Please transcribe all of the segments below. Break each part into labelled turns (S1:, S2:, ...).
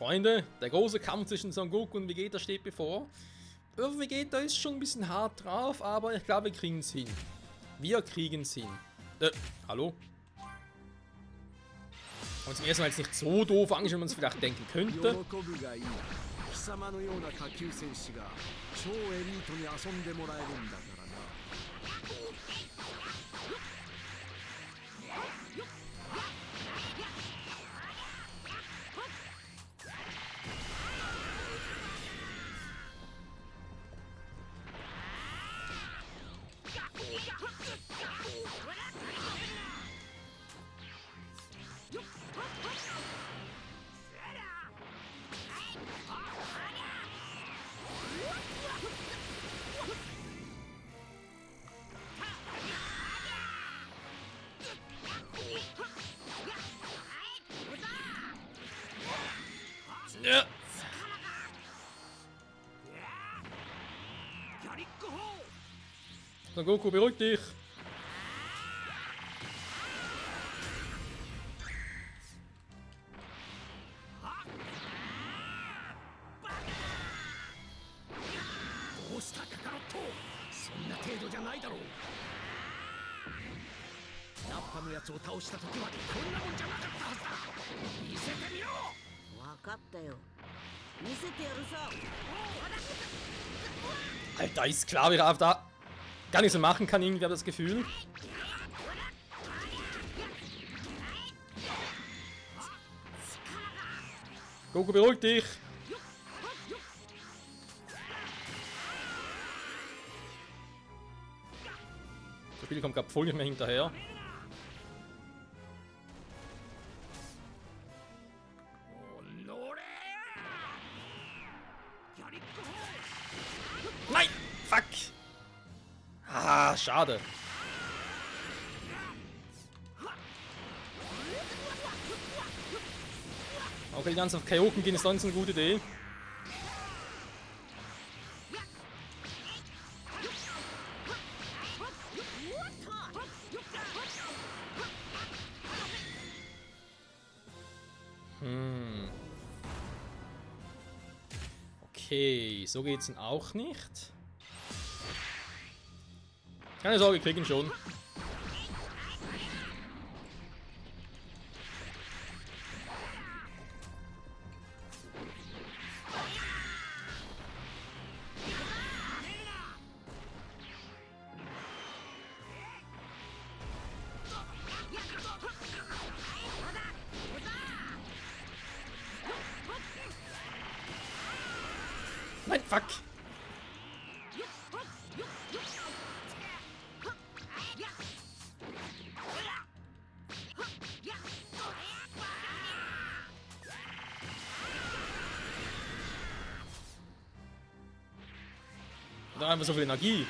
S1: Freunde, der große Kampf zwischen Son Goku und Vegeta steht bevor. Vegeta ist schon ein bisschen hart drauf, aber ich glaube, wir kriegen es hin. Wir kriegen es hin. Hallo? Und zum ersten Mal jetzt nicht so doof angeschaut, wie man es vielleicht denken könnte. Ja. Son Goku, beruhig dich. Alter, ist klar, wie er da gar nicht so machen kann, irgendwie, habe das Gefühl. Goku, beruhig dich. Das Spiel kommt gerade voll nicht mehr hinterher. Nein! Fuck! Ah, schade. Okay, ganz auf Kaioken gehen ist sonst eine gute Idee. Okay, so geht's denn auch nicht. Keine Sorge, wir kriegen ihn schon. Nein, fuck! Da haben wir so viel Energie.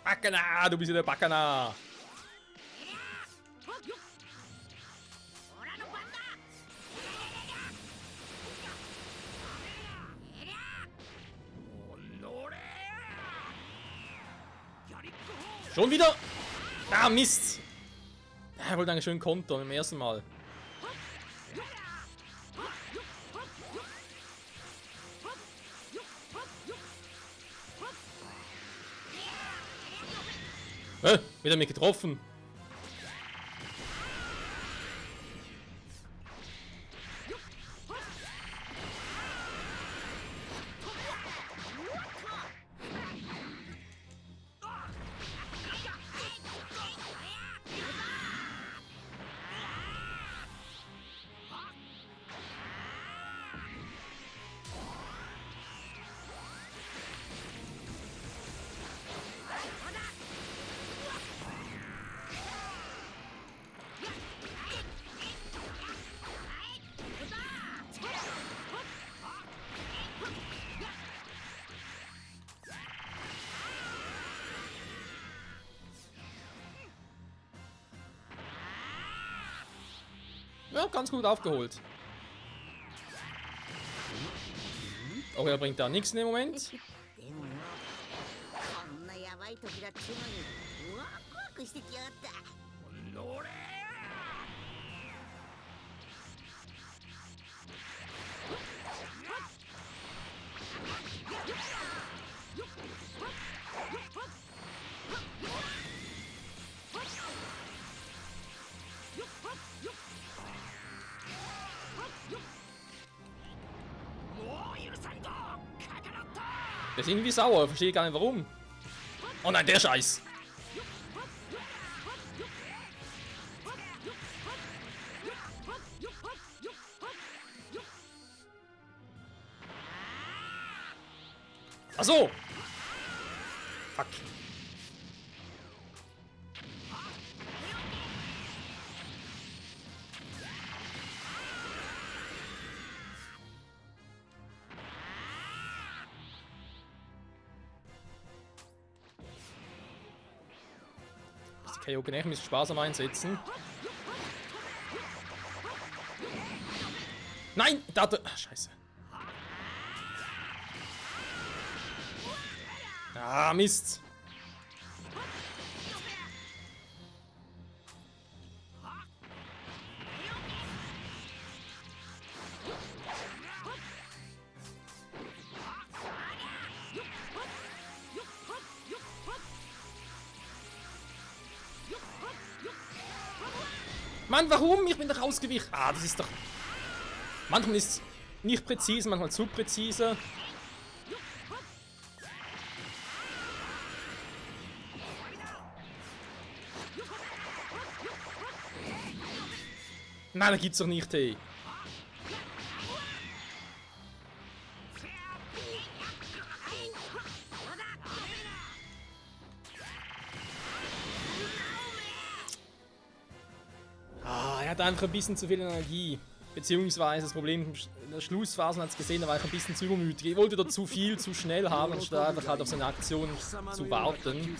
S1: Bakana, du bist ja der Bakana. Schon wieder? Ah, Mist. Er wollte einen schönen Konter im ersten Mal. Wieder mich getroffen. Ja, ganz gut aufgeholt. Oh, er bringt da nichts in dem Moment.
S2: でもよこんなヤバい時だっちゅうのにワクワクしてきやがった乗れ
S1: Der ist irgendwie sauer, verstehe gar nicht warum. Oh nein, der Scheiß. Ach so. Fuck. Okay, okay, ich muss sparsam einsetzen. Nein! Da hat er... Ach, scheiße. Ah, Mist. Mann, warum? Ich bin doch ausgewichen. Ah, das ist doch... Manchmal ist es nicht präzise, manchmal zu präzise. Nein, da gibt's doch nicht, hey. Er hat einfach ein bisschen zu viel Energie. Beziehungsweise das Problem in der Schlussphase hat es gesehen, da war ich ein bisschen zu übermütig. Ich wollte da zu viel, zu schnell haben, anstatt einfach halt auf seine Aktion zu warten.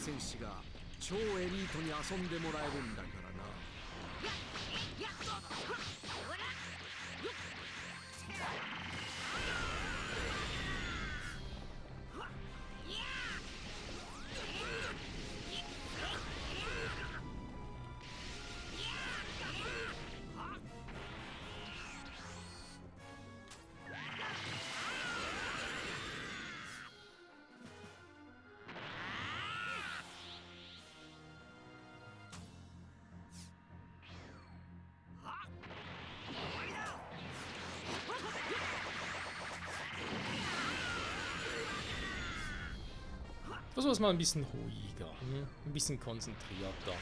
S1: Versuch es mal ein bisschen ruhiger, ein bisschen konzentrierter.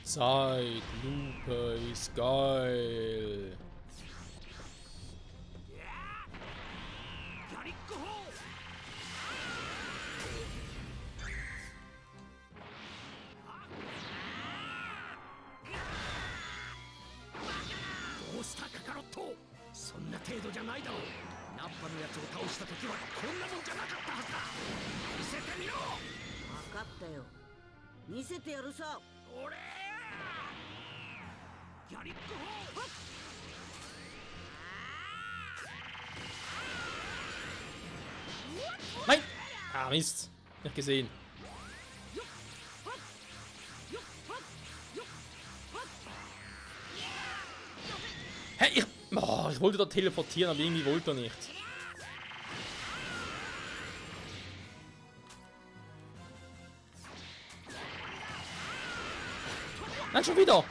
S1: Zeitlupe ist geil. Nein! Ah, Mist. Nicht gesehen. Hey, ich wollte da teleportieren, aber irgendwie wollte er nicht. Nein, schon wieder!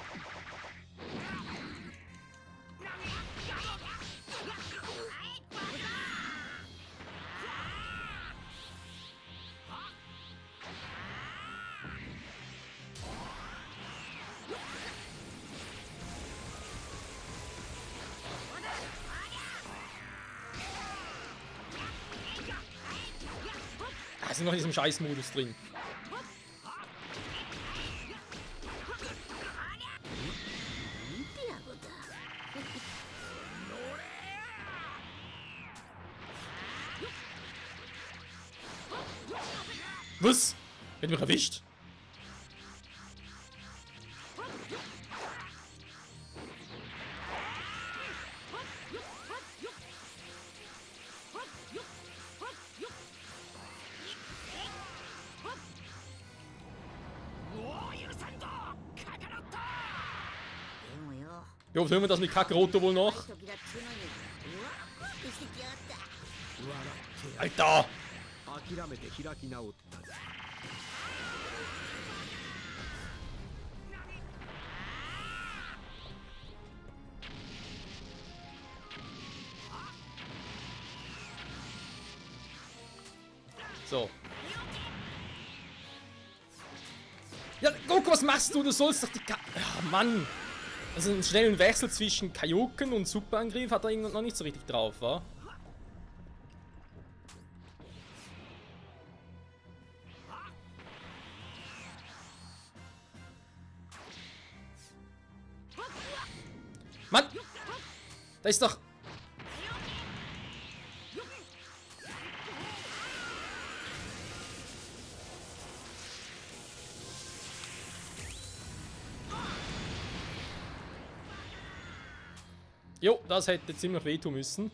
S1: Ah, sind noch in diesem Scheißmodus drin. Was? Hätte mich erwischt? Ja, was hören wir das mit Kakaroto wohl noch? Alter! So. Ja, Goku, was machst du? Du sollst doch die Mann! Also einen schnellen Wechsel zwischen Kaioken und Superangriff hat er irgendwie noch nicht so richtig drauf, wa? Mann! Da ist doch... Jo, das hätte ziemlich wehtun müssen.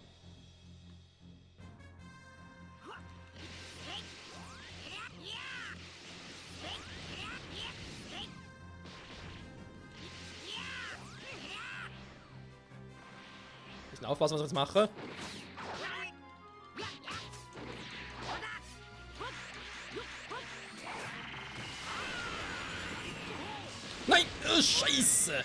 S1: Bisschen aufpassen, was ich jetzt mache. Nein! Scheiße!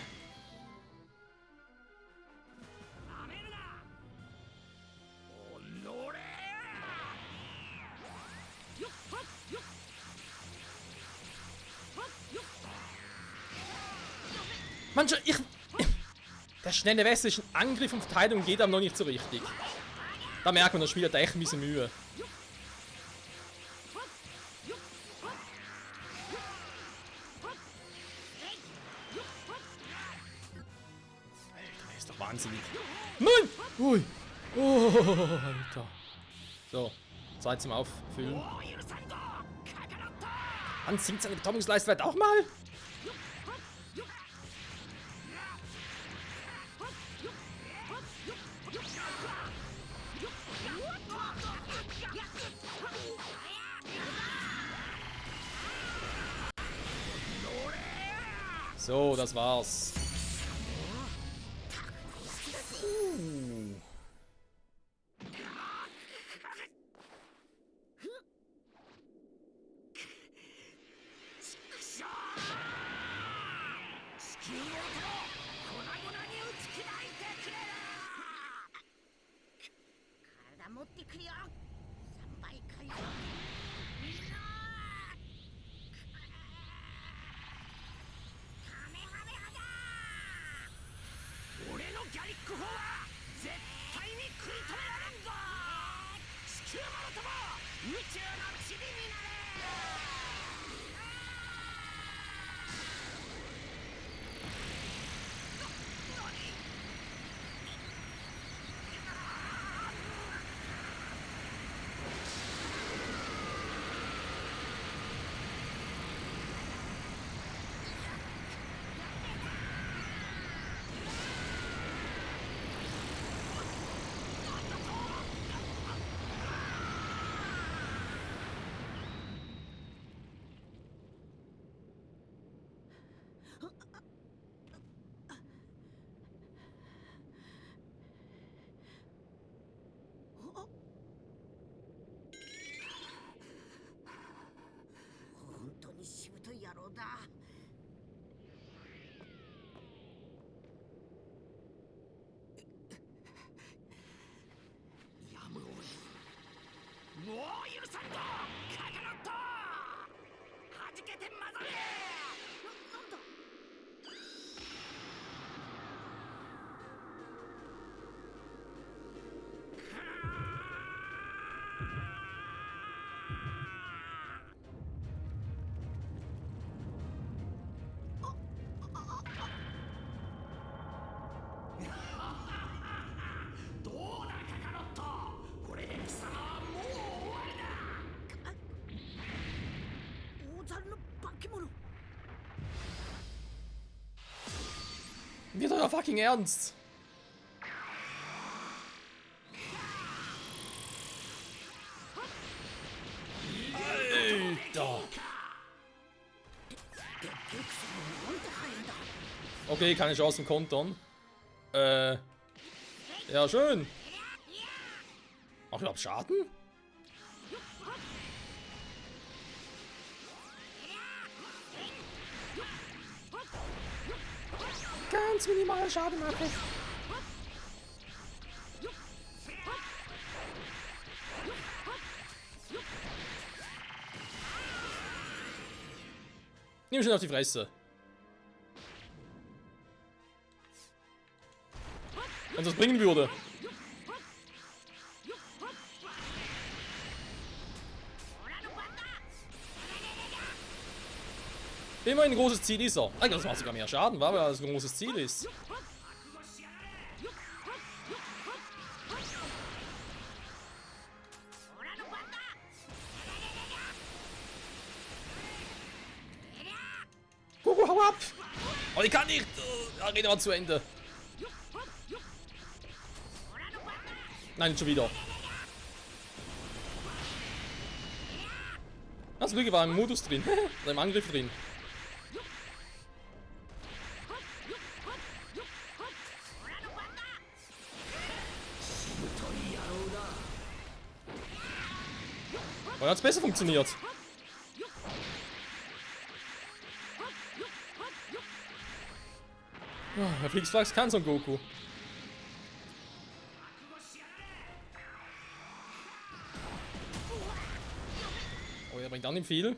S1: Manche, der schnelle Wechsel ist ein Angriff und Verteidigung geht einem noch nicht so richtig. Da merkt man, das Spiel hat echt ein bisschen Mühe. Alter, der ist doch wahnsinnig. Nein! Ui! Oh, Alter. So, Zeit zum Auffüllen. Wann sinkt seine Betäubungsleistwert auch mal? So, das war's. Wird euer fucking Ernst? Alter! Okay, keine Chancen kontern. Ja, schön. Ach, überhaupt Schaden? Ganz minimal Schaden machen. Nimm schon auf die Fresse. Wenn das bringen würde. Immerhin ein großes Ziel ist er. Das macht sogar mehr Schaden, weil es ein großes Ziel ist. Goku, hau ab! Oh, ich kann nicht! Arena war zu Ende. Nein, schon wieder. Das Glück war im Modus drin. Oder im Angriff drin. Oh, hat's besser funktioniert. Oh, Herr Flixflax kann so ein Goku. Oh, er bringt an ihm viel.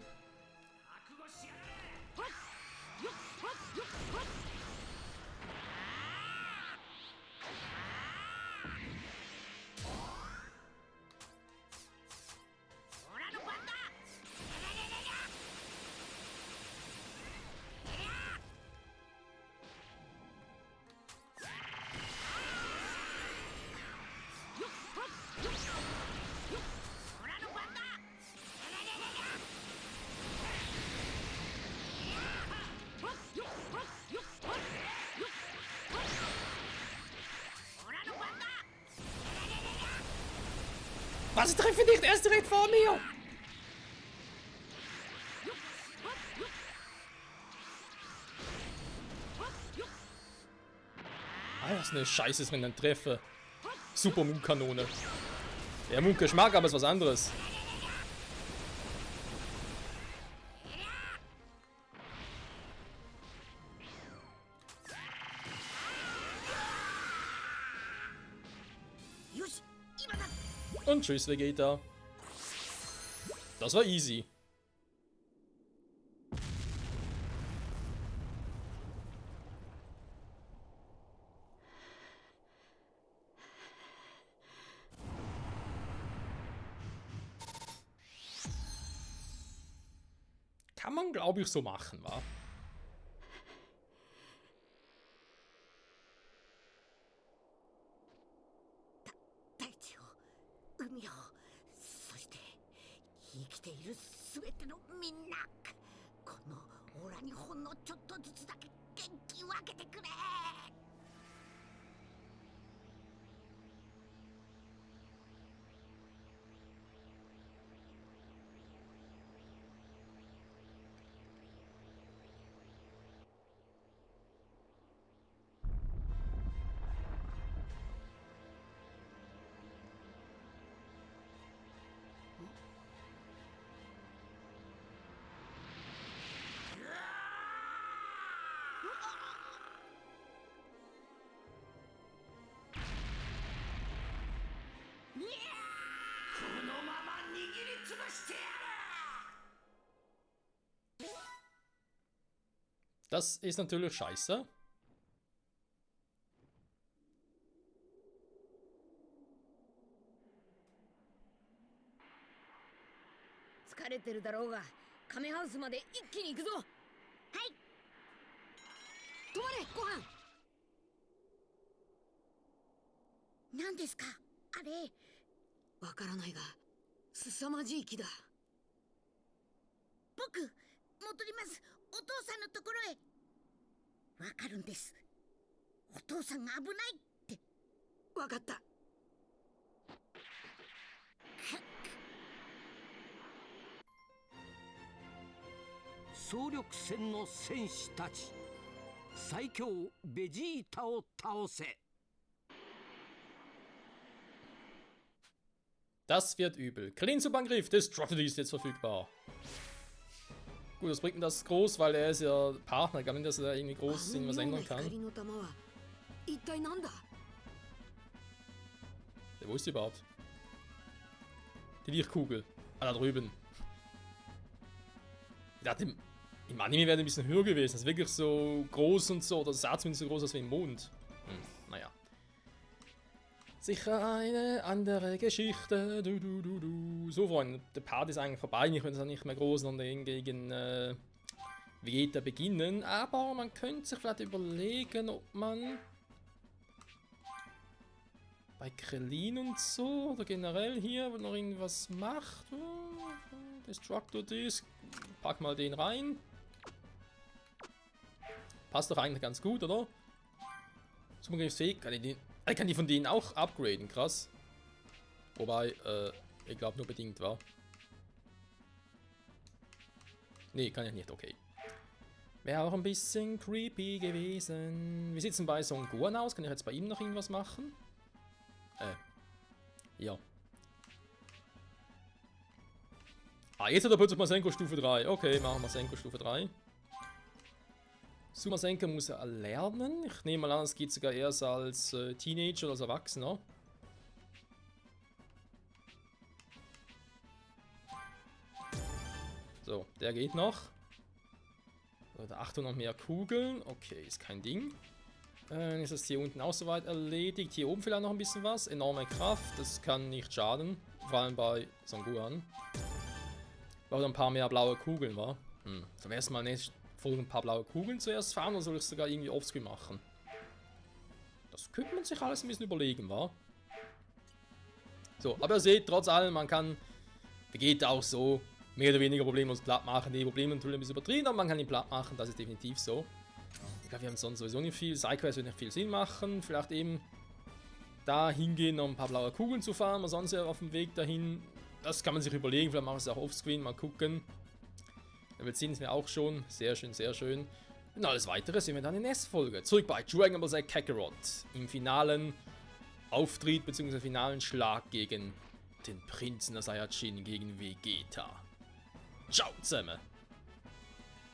S1: Was, ich treffe nicht, er ist direkt vor mir! Ah, das ist eine Scheiße, wenn ich einen treffe. Super Moon-Kanone. Ja, Moon-Geschmack, aber ist was anderes. Und tschüss, Vegeta. Das war easy. Kann man, glaube ich, so machen, wa? Das ist natürlich scheiße.
S2: お父さんが危ないって。
S3: わかった。総力戦の戦士たち、最強ベジータを倒せ。
S1: Das wird übel. Krillin-Subangriff des Trotty ist jetzt verfügbar. Gut, was bringt denn das groß, weil er ist ja Partner, gar nicht, dass er irgendwie groß irgendwas ändern kann. Wo ist die überhaupt? Die Lichtkugel. Ah, da drüben. Ich dachte, im Anime wäre ein bisschen höher gewesen. Das ist wirklich so groß und so. Oder sah zumindest so groß aus wie im Mond. Naja. Sicher eine andere Geschichte. So, Freunde, der Part ist eigentlich vorbei. Ich will es nicht mehr groß und gegen Vegeta beginnen. Aber man könnte sich vielleicht überlegen, ob man bei Krillin und so oder generell hier noch irgendwas macht. Destructor Disc. Pack mal den rein. Passt doch eigentlich ganz gut, oder? Zugriffsfähig. Kann die von denen auch upgraden, krass. Wobei, ich glaube nur bedingt war. Nee, kann ich nicht, okay. Wäre auch ein bisschen creepy gewesen. Wie sieht es denn bei Son Gohan aus? Kann ich jetzt bei ihm noch irgendwas machen? Ja. Ah, jetzt hat er plötzlich Masenko Stufe 3. Okay, machen wir Masenko Stufe 3. Sumasenko muss er erlernen. Ich nehme mal an, es geht sogar erst als Teenager oder als Erwachsener. So, der geht noch. Da 800 mehr Kugeln. Okay, ist kein Ding. Ist das hier unten auch soweit erledigt. Hier oben vielleicht noch ein bisschen was. Enorme Kraft, das kann nicht schaden. Vor allem bei Son Gohan. Weil ein paar mehr blaue Kugeln war. Dann wäre es mal nicht ein paar blaue Kugeln zuerst fahren, oder soll ich es sogar irgendwie offscreen machen? Das könnte man sich alles ein bisschen überlegen, wa? So, aber ihr seht, trotz allem, man kann Vegeta auch so mehr oder weniger problemlos platt machen. Die Probleme natürlich ein bisschen übertrieben, aber man kann ihn platt machen, das ist definitiv so. Ich glaube, wir haben sonst sowieso nicht viel. Sidequest wird nicht viel Sinn machen. Vielleicht eben da hingehen, um ein paar blaue Kugeln zu fahren, aber sonst ja auf dem Weg dahin. Das kann man sich überlegen, vielleicht machen wir es auch offscreen, mal gucken. Level 10 ist mir auch schon. Sehr schön, sehr schön. Und alles weitere sehen wir dann in der nächsten Folge. Zurück bei Dragon Ball Z Kakarot. Im finalen Auftritt bzw. finalen Schlag gegen den Prinzen der Saiyajin, gegen Vegeta. Ciao zusammen!